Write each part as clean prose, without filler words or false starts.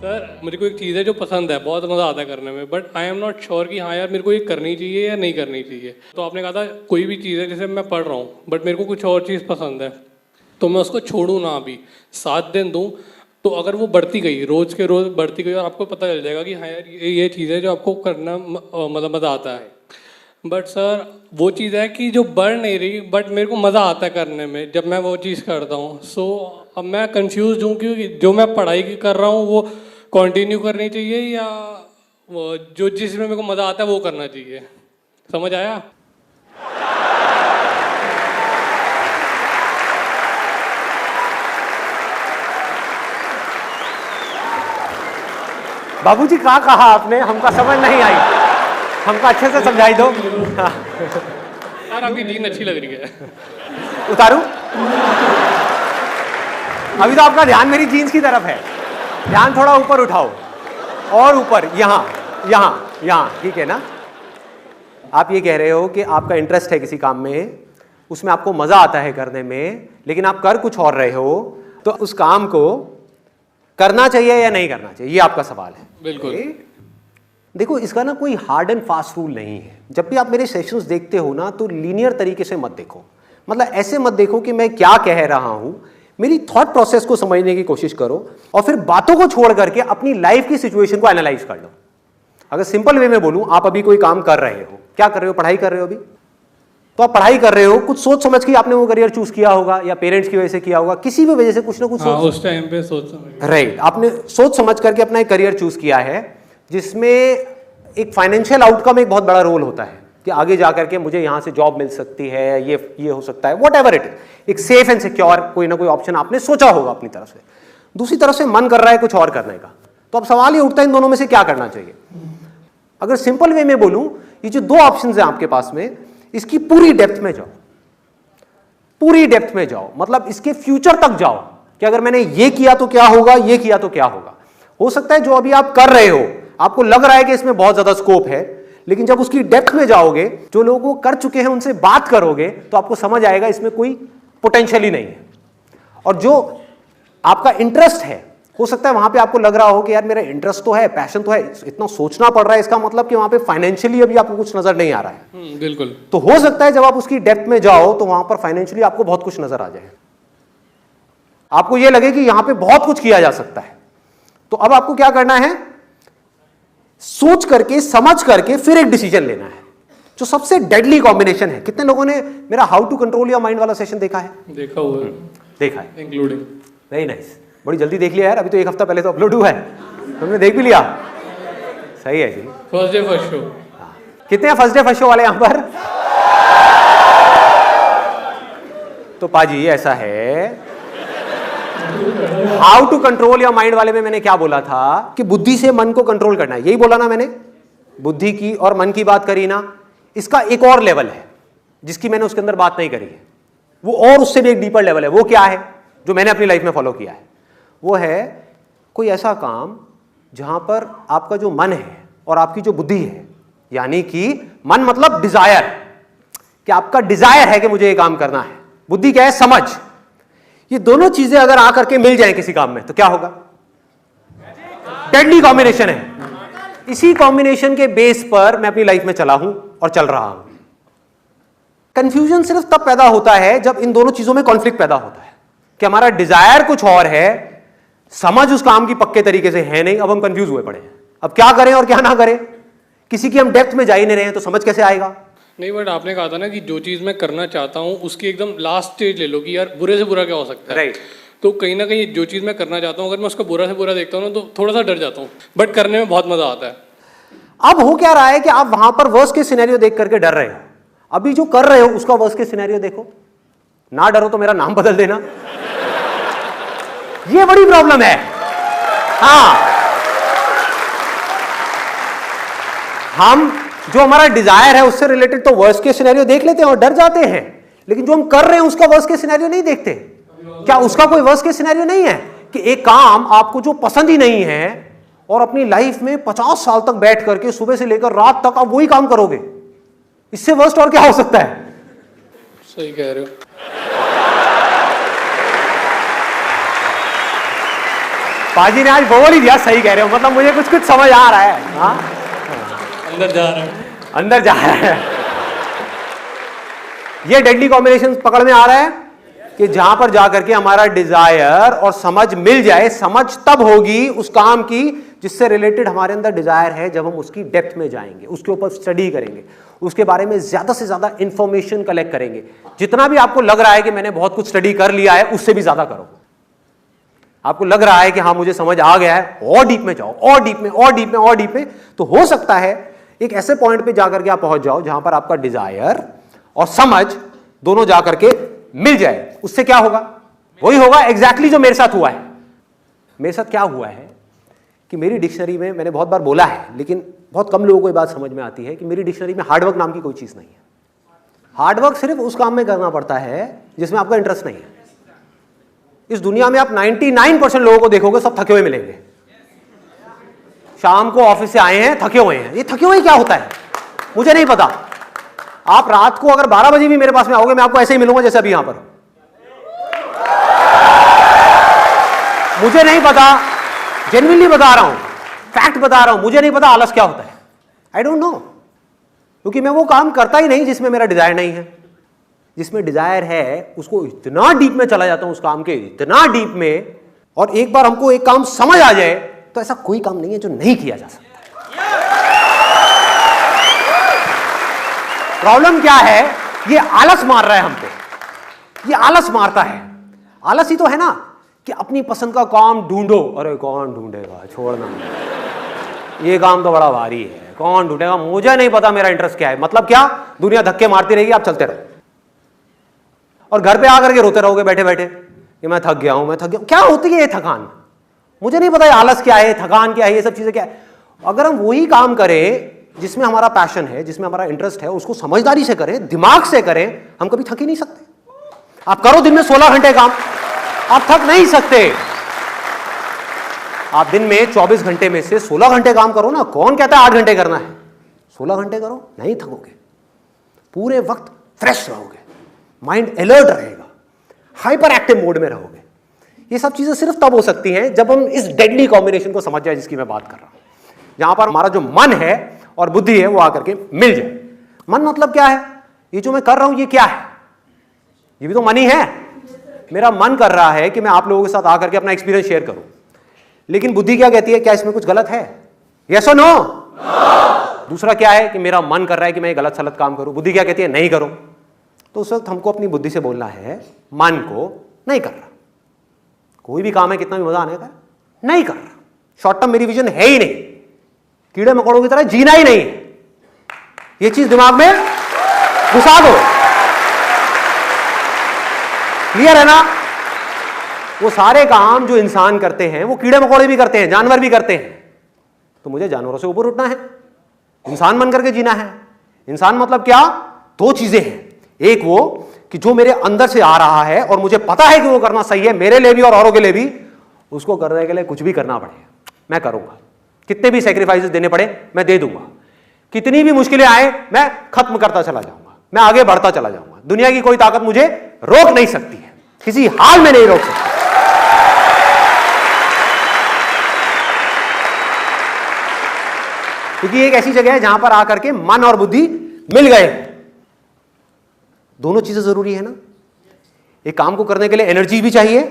Sir मुझे को एक चीज़ है जो पसंद है, बहुत मज़ा आता है करने में, but I am not sure कि हाँ यार मेरे को ये करनी चाहिए या नहीं करनी चाहिए। तो आपने कहा था कोई भी चीज़ है जैसे मैं पढ़ रहा हूँ बट मेरे को कुछ और चीज़ पसंद है तो मैं उसको छोड़ूँ ना, अभी 7 दिन दूँ, तो अगर वो बढ़ती गई रोज़ के रोज़ बढ़ती गई और आपको पता चल जाएगा कि हाँ यार ये चीज़ है जो आपको करना मतलब मज़ा आता है। बट सर वो चीज़ है कि जो बढ़ नहीं रही बट मेरे को मज़ा आता है करने में जब मैं वो चीज़ करता हूँ। सो अब मैं कंफ्यूज हूँ कि जो मैं पढ़ाई कर रहा हूँ वो कंटिन्यू करनी चाहिए या वो जो जिसमें मेरे को मज़ा आता है वो करना चाहिए। समझ आया? बाबूजी क्या कहा आपने, हमको समझ नहीं आई, हमको अच्छे से समझाई दो। यार आपकी जीन अच्छी लग रही है। उतारूं? अभी तो आपका ध्यान मेरी जीन्स की तरफ है, ध्यान थोड़ा ऊपर उठाओ और ऊपर, यहाँ यहाँ यहाँ, ठीक है ना? आप ये कह रहे हो कि आपका इंटरेस्ट है किसी काम में, उसमें आपको मजा आता है करने में, लेकिन आप कर कुछ और रहे हो, तो उस काम को करना चाहिए या नहीं करना चाहिए, ये आपका सवाल है। बिल्कुल। देखो इसका ना कोई हार्ड एंड फास्ट रूल नहीं है। जब भी आप मेरे सेशंस देखते हो ना तो लीनियर तरीके से मत देखो, मतलब ऐसे मत देखो कि मैं क्या कह रहा हूं, मेरी थॉट प्रोसेस को समझने की कोशिश करो और फिर बातों को छोड़ करके अपनी लाइफ की सिचुएशन को एनालाइज कर लो। अगर सिंपल वे में बोलूं, आप अभी कोई काम कर रहे हो, क्या कर रहे हो, पढ़ाई कर रहे हो अभी, तो आप पढ़ाई कर रहे हो, कुछ सोच समझ के आपने वो करियर चूज किया होगा या पेरेंट्स की वजह से किया होगा, किसी भी वजह से कुछ ना कुछ हाँ, उस टाइम पे सोच समझ, राइट, आपने सोच समझ करके अपना एक करियर चूज किया है जिसमें एक फाइनेंशियल आउटकम एक बहुत बड़ा रोल होता है कि आगे जाकर के मुझे यहां से जॉब मिल सकती है, ये हो सकता है, वॉट एवर इट इज, एक सेफ एंड सिक्योर कोई ना कोई ऑप्शन आपने सोचा होगा अपनी तरफ से। दूसरी तरफ से मन कर रहा है कुछ और करने का, तो अब सवाल ये उठता है इन दोनों में से क्या करना चाहिए। अगर सिंपल वे में बोलूं, ये जो दो ऑप्शंस हैं आपके पास में, इसकी पूरी डेप्थ में जाओ, पूरी डेप्थ में जाओ, मतलब इसके फ्यूचर तक जाओ कि अगर मैंने ये किया तो क्या होगा, ये किया तो क्या होगा। हो सकता है जो अभी आप कर रहे हो आपको लग रहा है कि इसमें बहुत ज्यादा स्कोप है, लेकिन जब उसकी डेप्थ में जाओगे, जो लोग वो कर चुके हैं उनसे बात करोगे, तो आपको समझ आएगा इसमें कोई पोटेंशियल ही नहीं है। और जो आपका इंटरेस्ट है, हो सकता है वहां पे आपको लग रहा हो कि यार मेरा इंटरेस्ट तो है, पैशन तो है, इतना सोचना पड़ रहा है, इसका मतलब कि वहां पे फाइनेंशियली अभी आपको कुछ नजर नहीं आ रहा है। बिल्कुल। तो हो सकता है जब आप उसकी डेप्थ में जाओ तो वहां पर फाइनेंशियली आपको बहुत कुछ नजर आ जाए, आपको यह लगे कि यहां पे बहुत कुछ किया जा सकता है। तो अब आपको क्या करना है, सोच करके समझ करके फिर एक डिसीजन लेना है, जो सबसे डेडली कॉम्बिनेशन है। कितने लोगों ने मेरा how to control your mind वाला सेशन देखा है? देखा हुआ है। देखा है, इंक्लूडिंग। वेरी नाइस, बड़ी जल्दी देख लिया यार, अभी तो एक हफ्ता पहले तो अपलोड हुआ है, तुमने देख भी लिया, सही है जी। First day first show. कितने फर्स्ट डे फर्स्ट शो वाले यहां पर? तो पाजी ऐसा है, how to control your mind वाले में मैंने क्या बोला था कि बुद्धि से मन को कंट्रोल करना है, यही बोला ना मैंने, बुद्धि की और मन की बात करी ना। इसका एक और लेवल है जिसकी मैंने उसके अंदर बात नहीं करी है, वो और उससे भी एक डीपर लेवल है। वो क्या है जो मैंने अपनी लाइफ में फॉलो किया है? वो है कोई ऐसा काम जहां पर आपका जो मन है और आपकी जो बुद्धि है, यानी कि मन मतलब डिजायर, कि आपका डिजायर है कि मुझे ये काम करना है, बुद्धि क्या है, समझ, ये दोनों चीजें अगर आकर के मिल जाए किसी काम में तो क्या होगा? डेडली कॉम्बिनेशन है। इसी कॉम्बिनेशन के बेस पर मैं अपनी लाइफ में चला हूं और चल रहा हूं। कंफ्यूजन सिर्फ तब पैदा होता है जब इन दोनों चीजों में कॉन्फ्लिक्ट पैदा होता है कि हमारा डिजायर कुछ और है, समझ उस काम की पक्के तरीके से है नहीं, अब हम कंफ्यूज हुए पड़े हैं, अब क्या करें और क्या ना करें। किसी की हम डेप्थ में जा ही नहीं रहे हैं तो समझ कैसे आएगा? नहीं, बट आपने कहा था ना कि जो चीज़ मैं करना चाहता हूँ उसकी एकदम लास्ट स्टेज ले लो कि यार बुरे से बुरा क्या हो सकता है। राइट। तो कहीं ना कहीं जो चीज़ मैं करना चाहता हूँ अगर मैं उसका बुरा से बुरा देखता हूँ ना तो थोड़ा सा डर जाता हूँ, बट करने में बहुत मजा आता है। अब हो क्या रहा है कि आप वहां पर वर्स्ट के सिनेरियो देख करके डर रहे हो, अभी जो कर रहे हो उसका वर्स्ट के सिनेरियो देखो। ना डरो तो मेरा नाम बदल देना, ये बड़ी प्रॉब्लम है। हाँ, हम जो हमारा डिजायर है उससे रिलेटेड तो वर्स्ट के सिनेरियो देख लेते हैं और डर जाते हैं, लेकिन जो हम कर रहे हैं उसका वर्स्ट के सिनेरियो नहीं देखते। क्या उसका कोई वर्स्ट के सिनेरियो नहीं है कि एक काम आपको जो पसंद ही नहीं है और अपनी लाइफ में 50 साल तक बैठ करके सुबह से लेकर रात तक आप वही काम करोगे, इससे वर्स्ट और क्या हो सकता है? सही कह रहे हो। पाजी ने आज बोल ही दिया, सही कह रहे हो, मतलब मुझे कुछ कुछ समझ आ रहा है। हाँ, अंदर जा रहा है, अंदर जा रहा है। ये डेडली कॉम्बिनेशन पकड़ में आ रहा है कि जहां पर जाकर के हमारा डिजायर और समझ मिल जाए। समझ तब होगी उस काम की जिससे रिलेटेड हमारे अंदर डिजायर है, जब हम उसकी डेप्थ में जाएंगे, उसके ऊपर स्टडी करेंगे, उसके बारे में ज्यादा से ज्यादा इंफॉर्मेशन कलेक्ट करेंगे। जितना भी आपको लग रहा है कि मैंने बहुत कुछ स्टडी कर लिया है, उससे भी ज्यादा करो। आपको लग रहा है कि हाँ मुझे समझ आ गया है, और डीप में जाओ, और डीप में, और डीप में, और डीप में। तो हो सकता है एक ऐसे पॉइंट पे जाकर के आप पहुंच जाओ जहां पर आपका डिजायर और समझ दोनों जाकर के मिल जाए। उससे क्या होगा? वही होगा एग्जैक्टली जो मेरे साथ हुआ है। मेरे साथ क्या हुआ है कि मेरी डिक्शनरी में, मैंने बहुत बार बोला है लेकिन बहुत कम लोगों को ये बात समझ में आती है कि मेरी डिक्शनरी में हार्डवर्क नाम की कोई चीज नहीं है। हार्डवर्क सिर्फ उस काम में करना पड़ता है जिसमें आपका इंटरेस्ट नहीं है। इस दुनिया में आप 99% लोगों को देखोगे, सब थके हुए मिलेंगे। शाम को ऑफिस से आए हैं, थके हुए हैं। ये थके हुए क्या होता है मुझे नहीं पता। आप रात को अगर 12 बजे भी मेरे पास में आओगे, मैं आपको ऐसे ही मिलूंगा जैसे अभी यहां पर। मुझे नहीं पता, जेन्युइनली बता रहा हूं, फैक्ट बता रहा हूं, मुझे नहीं पता आलस क्या होता है। आई डोंट नो, क्योंकि मैं वो काम करता ही नहीं जिसमें मेरा डिजायर नहीं है। जिसमें डिजायर है उसको इतना डीप में चला जाता हूं, उस काम के इतना डीप में। और एक बार हमको एक काम समझ आ जाए तो ऐसा कोई काम नहीं है जो नहीं किया जा सकता। प्रॉब्लम क्या है? ये आलस मार रहा है हम पे। ये आलस मारता है। आलस ही तो है ना कि अपनी पसंद का काम ढूंढो। अरे कौन ढूंढेगा, छोड़ना, ये काम तो बड़ा भारी है, कौन ढूंढेगा, मुझे नहीं पता मेरा इंटरेस्ट क्या है। मतलब क्या? दुनिया धक्के मारती रहेगी, आप चलते रहो और घर पे आकर के रोते रहोगे बैठे बैठे कि मैं थक गया हूं, मैं थक गया हूं। क्या होती है ये थकान? मुझे नहीं पता ये आलस क्या है, थकान क्या है, ये सब चीजें क्या है। अगर हम वही काम करें जिसमें हमारा पैशन है, जिसमें हमारा इंटरेस्ट है, उसको समझदारी से करें, दिमाग से करें, हम कभी थक ही नहीं सकते। आप करो दिन में 16 घंटे काम, आप थक नहीं सकते। आप दिन में 24 घंटे में से 16 घंटे काम करो ना। कौन कहता है 8 घंटे करना है? 16 घंटे करो, नहीं थकोगे। पूरे वक्त फ्रेश रहोगे, माइंड अलर्ट रहेगा, हाइपर एक्टिव मोड में रहोगे। ये सब चीजें सिर्फ तब हो सकती हैं जब हम इस डेडली कॉम्बिनेशन को समझ जाए जिसकी मैं बात कर रहा हूं, जहां पर हमारा जो मन है और बुद्धि है वो आकर के मिल जाए। मन मतलब क्या है? ये जो मैं कर रहा हूं ये क्या है? ये भी तो मन ही है। मेरा मन कर रहा है कि मैं आप लोगों के साथ आकर के अपना एक्सपीरियंस शेयर करूं, लेकिन बुद्धि क्या कहती है? क्या इसमें कुछ गलत है? यस और नो? दूसरा क्या है कि मेरा मन कर रहा है कि मैं गलत सलत काम करूं, बुद्धि क्या कहती है? नहीं करो। तो उस वक्त हमको अपनी बुद्धि से बोलना है, मन को नहीं कर रहा। कोई भी काम है, कितना भी मजा आने का, नहीं कर रहा। शॉर्ट टर्म मेरी विजन है ही नहीं, कीड़े मकोड़ों की तरह जीना ही नहीं है। ये चीज दिमाग में घुसा दो। क्लियर है ना? वो सारे काम जो इंसान करते हैं वो कीड़े मकोड़े भी करते हैं, जानवर भी करते हैं। तो मुझे जानवरों से ऊपर उठना है, इंसान बन करके जीना है। इंसान मतलब क्या? दो चीजें हैं। एक वो कि जो मेरे अंदर से आ रहा है और मुझे पता है कि वो करना सही है, मेरे लिए भी और औरों के लिए भी, उसको करने के लिए कुछ भी करना पड़े मैं करूंगा। कितने भी सैक्रिफाइसेस देने पड़े मैं दे दूंगा। कितनी भी मुश्किलें आए मैं खत्म करता चला जाऊंगा, मैं आगे बढ़ता चला जाऊंगा। दुनिया की कोई ताकत मुझे रोक नहीं सकती है, किसी हाल में नहीं रोक सकती। क्योंकि एक ऐसी जगह है जहां पर आकर के मन और बुद्धि मिल गए। दोनों चीजें जरूरी है ना। एक काम को करने के लिए एनर्जी भी चाहिए,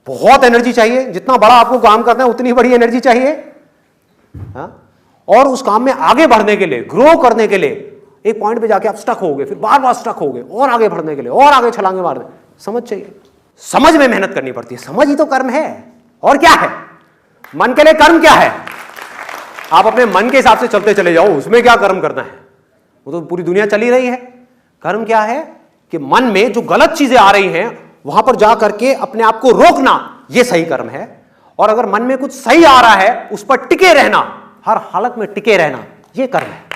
बहुत एनर्जी चाहिए। जितना बड़ा आपको काम करना है उतनी बड़ी एनर्जी चाहिए। और उस काम में आगे बढ़ने के लिए, ग्रो करने के लिए, एक पॉइंट पे जाके आप स्टक होगे, फिर बार बार स्टक होगे, और आगे बढ़ने के लिए और आगे छलांगे मारने, समझ चाहिए। समझ में मेहनत करनी पड़ती है। समझ ही तो कर्म है। और क्या है? मन के लिए कर्म क्या है? आप अपने मन के हिसाब से चलते चले जाओ, उसमें क्या कर्म करना है? वो तो पूरी दुनिया चली रही है। कर्म क्या है कि मन में जो गलत चीजें आ रही हैं वहां पर जा करके अपने आप को रोकना, यह सही कर्म है। और अगर मन में कुछ सही आ रहा है उस पर टिके रहना, हर हालत में टिके रहना, यह कर्म है।